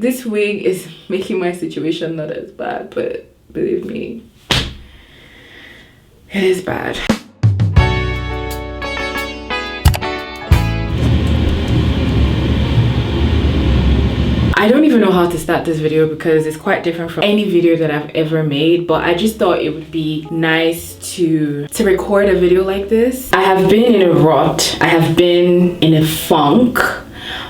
This wig is making my situation not as bad, but believe me, it is bad. I don't even know how to start this video because it's quite different from any video that I've ever made, but I just thought it would be nice to record a video like this. I have been in a rut. I have been in a funk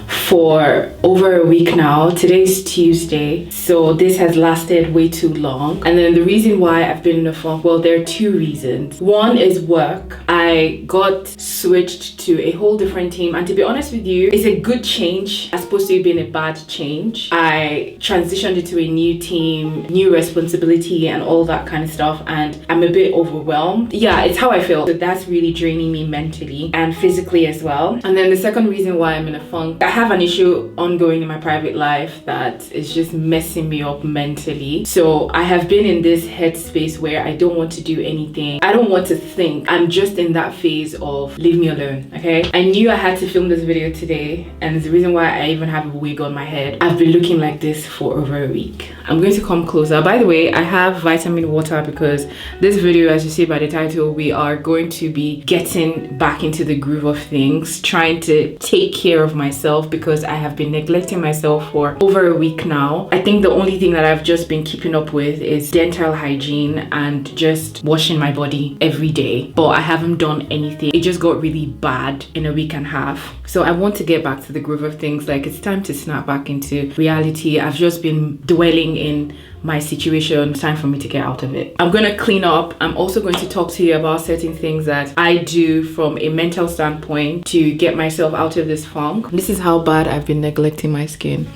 for over a week now. Today's Tuesday, so this has lasted way too long. And then the reason why I've been in a funk, well, there are two reasons. One is work. I got switched to a whole different team, and to be honest with you, it's a good change as opposed to it being a bad change. I transitioned into a new team, new responsibility and all that kind of stuff, and I'm a bit overwhelmed. Yeah, it's how I feel. So that's really draining me mentally and physically as well. And then the second reason why I'm in a funk, I have an issue ongoing in my private life that is just messing me up mentally. So I have been in this headspace where I don't want to do anything. I don't want to think. I'm just in that phase of leave me alone, okay? I knew I had to film this video today, and it's the reason why I even have a wig on my head. I've been looking like this for over a week. I'm going to come closer. By the way, I have vitamin water because this video, as you see by the title, we are going to be getting back into the groove of things, trying to take care of myself because I have been neglecting myself for over a week now. I think the only thing that I've just been keeping up with is dental hygiene and just washing my body every day, but I haven't done anything. It just got really bad in a week and a half. So I want to get back to the groove of things. Like, it's time to snap back into reality. I've just been dwelling in my situation. It's time for me to get out of it. I'm gonna clean up. I'm also going to talk to you about certain things that I do from a mental standpoint to get myself out of this funk. This is how bad I've been neglecting my skin.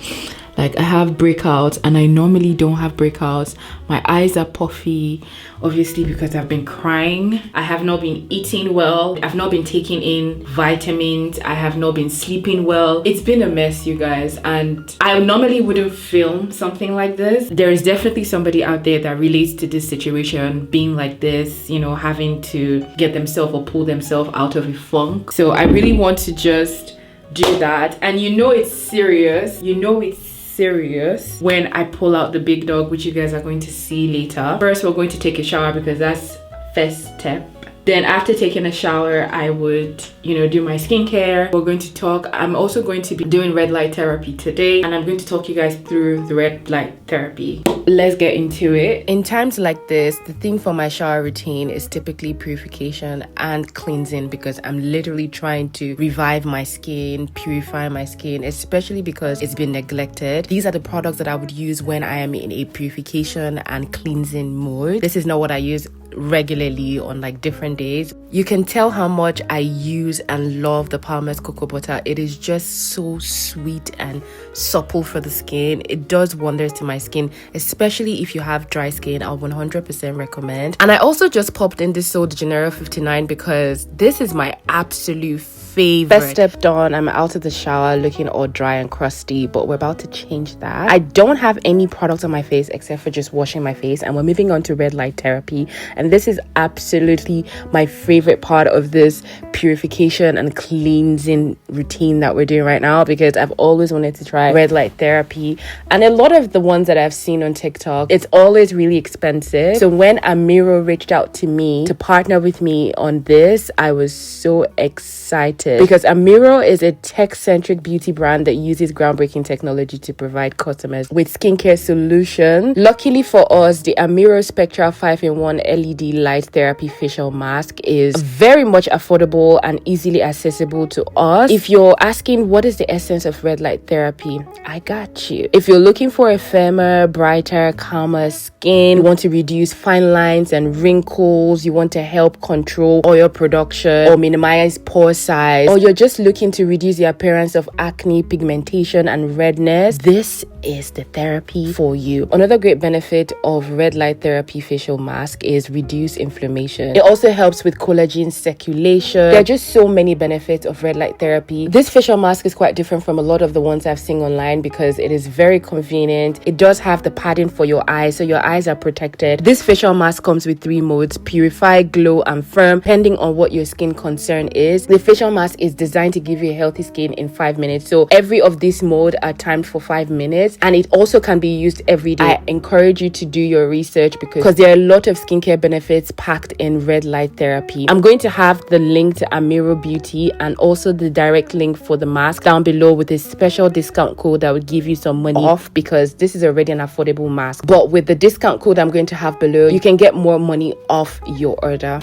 Like, I have breakouts and I normally don't have breakouts. My eyes are puffy, obviously because I've been crying. I have not been eating well. I've not been taking in vitamins. I have not been sleeping well. It's been a mess, you guys, and I normally wouldn't film something like this. There is definitely somebody out there that relates to this situation, being like this, you know, having to get themselves or pull themselves out of a funk. So I really want to just do that. And you know it's serious. You know it's serious when I pull out the big dog, which you guys are going to see later. First, we're going to take a shower because that's first step. Then after taking a shower, I would, you know, do my skincare. We're going to talk. I'm also going to be doing red light therapy today, and I'm going to talk you guys through the red light therapy. Let's get into it. In times like this, the theme for my shower routine is typically purification and cleansing because I'm literally trying to revive my skin, purify my skin, especially because it's been neglected. These are the products that I would use when I am in a purification and cleansing mode. This is not what I use regularly on like different days. You can tell how much I use and love the Palmer's cocoa butter. It is just so sweet and supple for the skin. It does wonders to my skin, especially if you have dry skin. I'll 100% recommend. And I also just popped in this Sol de Janeiro 59 because this is my absolute favorite. First step done. I'm out of the shower looking all dry and crusty, but we're about to change that. I don't have any products on my face except for just washing my face, and we're moving on to red light therapy. And this is absolutely my favorite part of this purification and cleansing routine that we're doing right now because I've always wanted to try red light therapy. And a lot of the ones that I've seen on TikTok, it's always really expensive. So when Amiro reached out to me to partner with me on this, I was so excited because Amiro is a tech-centric beauty brand that uses groundbreaking technology to provide customers with skincare solutions. Luckily for us, the Amiro Spectra 5-in-1 LED light therapy facial mask is very much affordable and easily accessible to us. If you're asking what is the essence of red light therapy, I got you. If you're looking for a firmer, brighter, calmer skin, you want to reduce fine lines and wrinkles, you want to help control oil production or minimize pore size, or you're just looking to reduce the appearance of acne, pigmentation, and redness, this is the therapy for you. Another great benefit of red light therapy facial mask is reduce inflammation. It also helps with collagen circulation. There are just so many benefits of red light therapy. This facial mask is quite different from a lot of the ones I've seen online because it is very convenient. It does have the padding for your eyes, so your eyes are protected. This facial mask comes with 3 modes: purify, glow, and firm, depending on what your skin concern is. The facial mask mask is designed to give you a healthy skin in 5 minutes. So every of these modes are timed for 5 minutes, and it also can be used every day. I encourage you to do your research because there are a lot of skincare benefits packed in red light therapy. I'm going to have the link to Amiro Beauty and also the direct link for the mask down below with a special discount code that will give you some money off, because this is already an affordable mask. But with the discount code I'm going to have below, you can get more money off your order.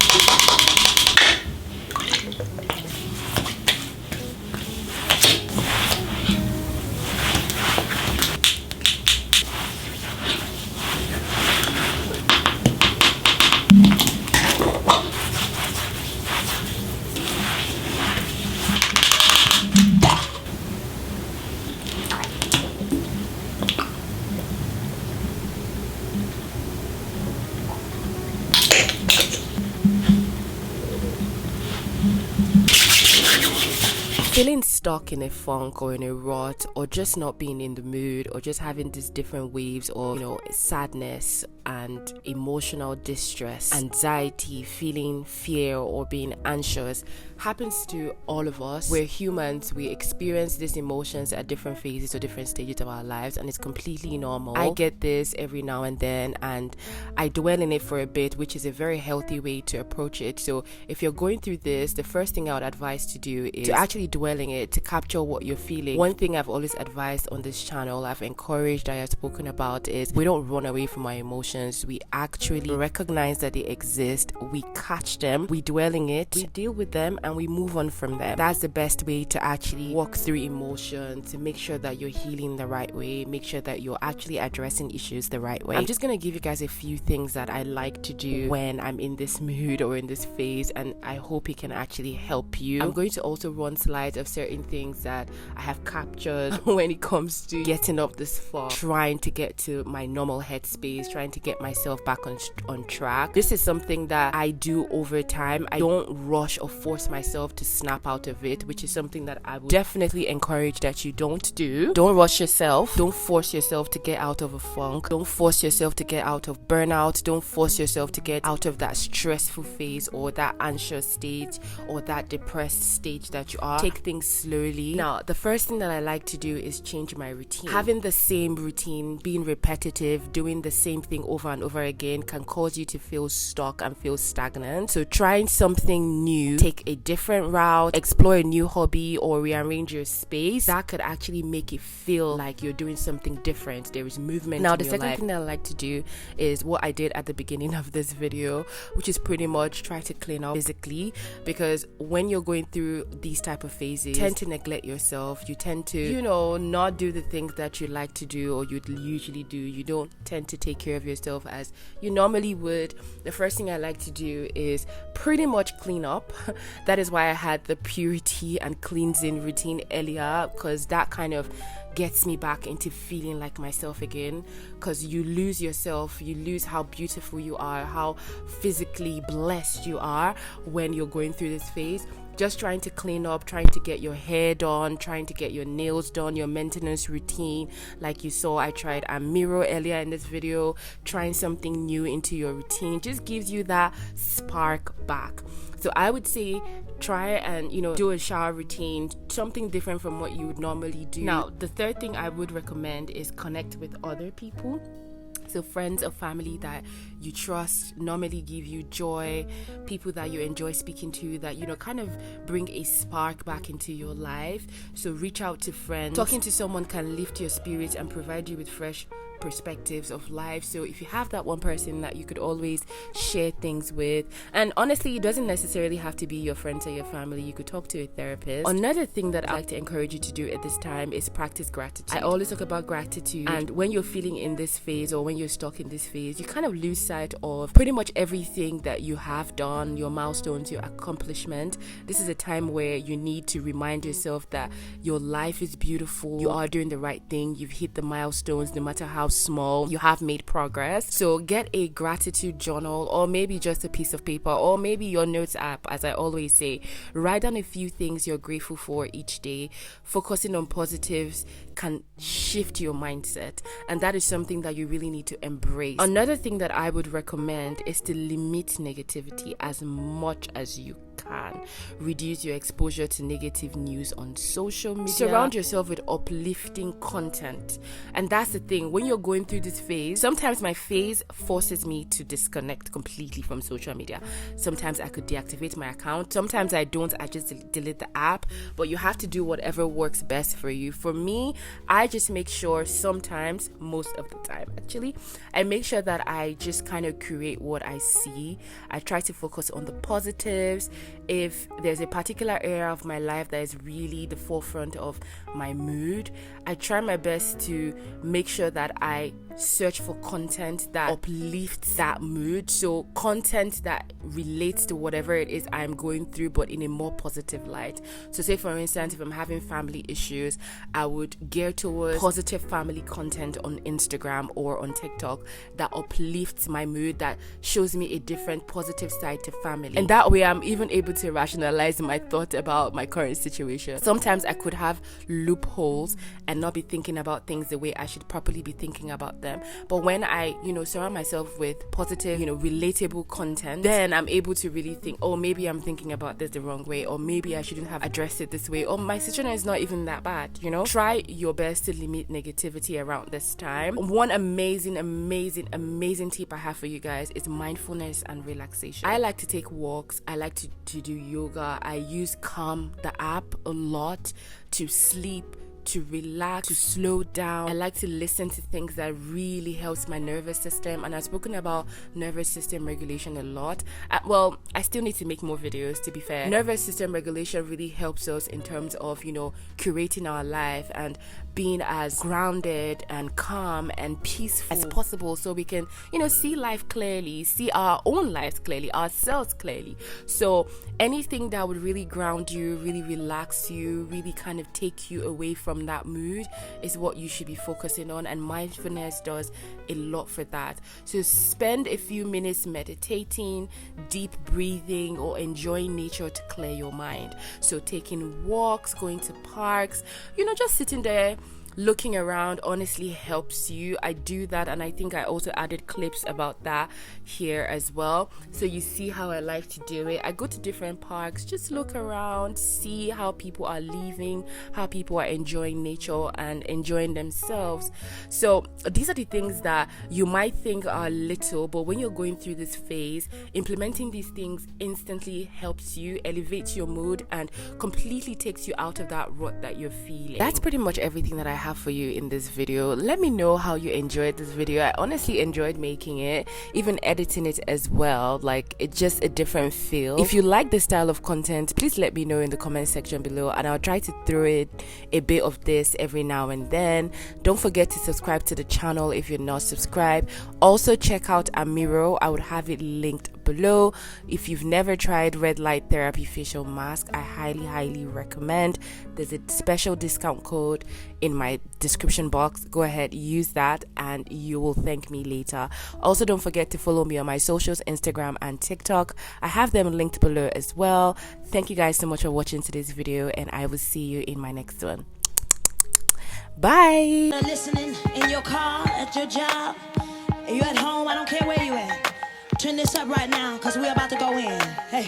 Feeling stuck in a funk or in a rut, or just not being in the mood, or just having these different waves of, sadness and emotional distress, anxiety, feeling fear or being anxious happens to all of us. We're humans. We experience these emotions at different phases or different stages of our lives, and it's completely normal. I get this every now and then, and I dwell in it for a bit, which is a very healthy way to approach it. So if you're going through this, the first thing I would advise to do is to actually dwell in it, to capture what you're feeling. One thing I've always advised on this channel, I've encouraged, I have spoken about, is we don't run away from our emotions. We actually recognize that they exist, we catch them, we dwell in it, we deal with them, and we move on from them. That's the best way to actually walk through emotions, to make sure that you're healing the right way, make sure that you're actually addressing issues the right way. I'm just gonna give you guys a few things that I like to do when I'm in this mood or in this phase, and I hope it can actually help you. I'm going to also run slides of certain things that I have captured when it comes to getting up this far, trying to get to my normal headspace, trying to get myself back on track. This is something that I do over time. I don't rush or force myself to snap out of it, which is something that I would definitely encourage that you don't do. Don't rush yourself. Don't force yourself to get out of a funk. Don't force yourself to get out of burnout. Don't force yourself to get out of that stressful phase or that anxious stage or that depressed stage that you are. Take things slowly. Now, the first thing that I like to do is change my routine. Having the same routine, being repetitive, doing the same thing over and over again can cause you to feel stuck and feel stagnant. So trying something new, take a different route, explore a new hobby, or rearrange your space, that could actually make it feel like you're doing something different. There is movement. Now, the second thing that I like to do is what I did at the beginning of this video, which is pretty much try to clean up physically, because when you're going through these type of phases, you tend to neglect yourself. You tend to, not do the things that you like to do or you'd usually do. You don't tend to take care of yourself as you normally would. The first thing I like to do is pretty much clean up. That is why I had the purity and cleansing routine earlier, because that kind of gets me back into feeling like myself again, because you lose yourself, you lose how beautiful you are, how physically blessed you are when you're going through this phase. Just trying to clean up, trying to get your hair done, trying to get your nails done, your maintenance routine. Like you saw, I tried Amiro earlier in this video. Trying something new into your routine just gives you that spark back. So I would say try and do a shower routine, something different from what you would normally do. Now, the third thing I would recommend is connect with other people. So friends or family that you trust, normally give you joy, people that you enjoy speaking to, that kind of bring a spark back into your life. So reach out to friends. Talking to someone can lift your spirits and provide you with fresh perspectives of life. So if you have that one person that you could always share things with, and honestly, it doesn't necessarily have to be your friends or your family, you could talk to a therapist. Another thing that I like to encourage you to do at this time is practice gratitude. I always talk about gratitude, and when you're feeling in this phase or when you're stuck in this phase, you kind of lose sight of pretty much everything that you have done, your milestones, your accomplishment. This is a time where you need to remind yourself that your life is beautiful, you are doing the right thing, you've hit the milestones, no matter how small, you have made progress. So get a gratitude journal, or maybe just a piece of paper, or maybe your notes app. As I always say, write down a few things you're grateful for each day. Focusing on positives can shift your mindset, and that is something that you really need to embrace. Another thing that I would recommend is to limit negativity as much as you can. can reduce your exposure to negative news on social media. Surround yourself with uplifting content. And that's the thing, when you're going through this phase, sometimes my phase forces me to disconnect completely from social media. Sometimes I could deactivate my account. Sometimes I don't, I just delete the app. But you have to do whatever works best for you. For me, I just make sure sometimes, most of the time actually, I make sure that I just kind of create what I see. I try to focus on the positives. If there's a particular area of my life that is really the forefront of my mood, I try my best to make sure that I search for content that uplifts that mood. So content that relates to whatever it is I'm going through, but in a more positive light. So say for instance, if I'm having family issues, I would gear towards positive family content on Instagram or on TikTok that uplifts my mood, that shows me a different positive side to family. And that way I'm even able to rationalize my thought about my current situation. Sometimes I could have loopholes and not be thinking about things the way I should properly be thinking about them. But when I, surround myself with positive, relatable content, then I'm able to really think, oh, maybe I'm thinking about this the wrong way, or maybe I shouldn't have addressed it this way, or my situation is not even that bad, Try your best to limit negativity around this time. One amazing tip I have for you guys is mindfulness and relaxation. I like to take walks. I like to do yoga. I use Calm, the app, a lot to sleep, to relax, to slow down. I like to listen to things that really helps my nervous system, and I've spoken about nervous system regulation a lot. I still need to make more videos, to be fair. Nervous system regulation really helps us in terms of curating our life and being as grounded and calm and peaceful as possible, so we can see life clearly, see our own lives clearly, ourselves clearly. So anything that would really ground you, really relax you, really kind of take you away from that mood is what you should be focusing on, and mindfulness does a lot for that. So spend a few minutes meditating, deep breathing, or enjoying nature to clear your mind. So taking walks, going to parks, just sitting there looking around honestly helps you. I do that, and I think I also added clips about that here as well, so you see how I like to do it. I go to different parks, just look around, see how people are living, how people are enjoying nature and enjoying themselves. So these are the things that you might think are little, but when you're going through this phase, implementing these things instantly helps you, elevates your mood, and completely takes you out of that rut that you're feeling. That's pretty much everything that I have for you in this video. Let me know how you enjoyed this video. I honestly enjoyed making it, even editing it as well. Like, it's just a different feel. If you like this style of content, please let me know in the comment section below, and I'll try to throw it a bit of this every now and then. Don't forget to subscribe to the channel if you're not subscribed. Also check out Amiro. I would have it linked below. If you've never tried red light therapy facial mask, I highly recommend. There's a special discount code in my description box. Go ahead, use that, and you will thank me later. Also, don't forget to follow me on my socials, Instagram and TikTok. I have them linked below as well. Thank you guys so much for watching today's video, and I will see you in my next one. Bye. Listening in your car, at your job, you at home, I don't care where you at. Turn this up right now, because we're about to go in. Hey.